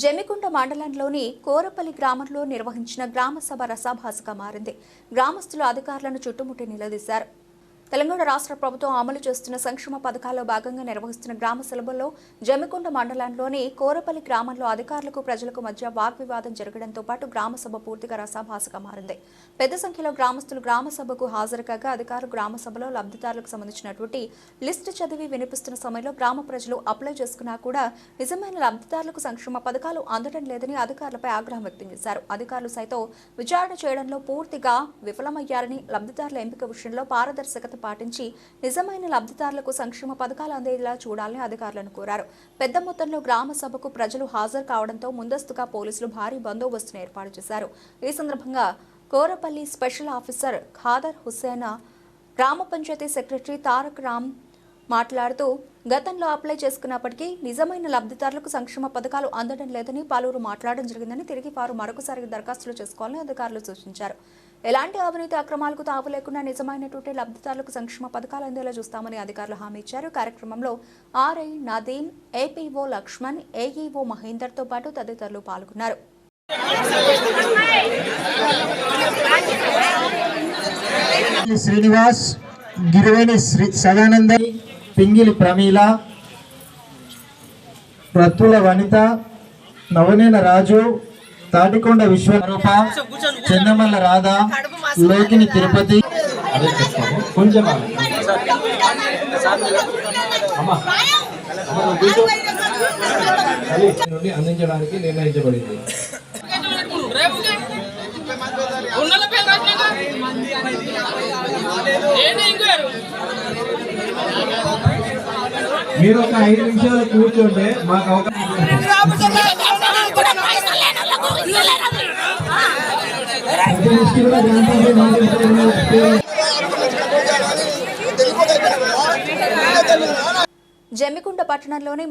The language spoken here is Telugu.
జమికుంట మండలంలోని కోరపల్లి గ్రామంలో నిర్వహించిన గ్రామ సభ రసాభాసగా మారింది. గ్రామస్తులు అధికారులను చుట్టుముట్టి నిలదీశారు. తెలంగాణ రాష్ట్ర ప్రభుత్వం అమలు చేస్తున్న సంక్షేమ పథకాల్లో భాగంగా నిర్వహిస్తున్న గ్రామ సభలో జమికుంట మండలంలోని కోరపల్లి గ్రామంలో అధికారులకు ప్రజలకు మధ్య వాగ్వివాదం జరగడంతో పాటు గ్రామ సభ పూర్తిగా రసాభాసగా మారింది. పెద్ద సంఖ్యలో గ్రామస్తులు గ్రామ సభకు హాజరు కాగా అధికారులు గ్రామ సభలో లబ్ధిదారులకు సంబంధించినటువంటి లిస్టు చదివి వినిపిస్తున్న సమయంలో గ్రామ ప్రజలు అప్లై చేసుకున్నా కూడా నిజమైన లబ్ధిదారులకు సంక్షేమ పథకాలు అందడం లేదని అధికారులపై ఆగ్రహం వ్యక్తం చేశారు. అధికారులు సైతం విచారణ చేయడంలో పూర్తిగా విఫలమయ్యారని, లబ్ధిదారుల ఎంపిక విషయంలో పారదర్శకత పాటించి నిజమైన లబ్ధిదారులకు సంక్షేమ పథకాలు అందేలా చూడాలని అధికారులను కోరారు. పెద్ద మొత్తంలో గ్రామ సభకు ప్రజలు హాజరు కావడంతో ముందస్తుగా పోలీసులు భారీ బందోబస్తును ఏర్పాటు చేశారు. ఈ సందర్భంగా కోరపల్లి స్పెషల్ ఆఫీసర్ ఖాదర్ హుస్సేన్, గ్రామ పంచాయతీ సెక్రటరీ తారక్ రామ్ మాట్లాడుతూ గతంలో అప్లై చేసుకున్నప్పటికీ నిజమైన లబ్ధిదారులకు సంక్షేమ పథకాలు అందడం లేదని పలువురు మాట్లాడడం జరిగిందని, తిరిగి వారు మరొకసారి దరఖాస్తులు చేసుకోవాలని అధికారులు సూచించారు. ఎలాంటి అవినీతి అక్రమాలకు తావు లేకుండా నిజమైనటువంటి లబ్ధిదారులకు సంక్షేమ పథకాలు అందేలా చూస్తామని అధికారులు హామీ ఇచ్చారు. కార్యక్రమంలో ఆర్ఐ నదీం, ఏపీఓ లక్ష్మణ్, ఏఈఓ మహేందర్తో పాటు తదితరులు పాల్గొన్నారు. శ్రీనివాస్, గిరివేణి సదానంద, పింగిలి ప్రమీల, ప్రతుల వనిత, నవనేన రాజు, తాటికొండ విశ్వరూప, చెన్నమల్ల రాధ, లోకిని తిరుపతి కొంచెం నుండి అందించడానికి నిర్ణయించబడింది. మీరు ఒక 5 నిమిషాలు కూర్చోండి, మాకు జమ్మికుంట పట్టణంలోని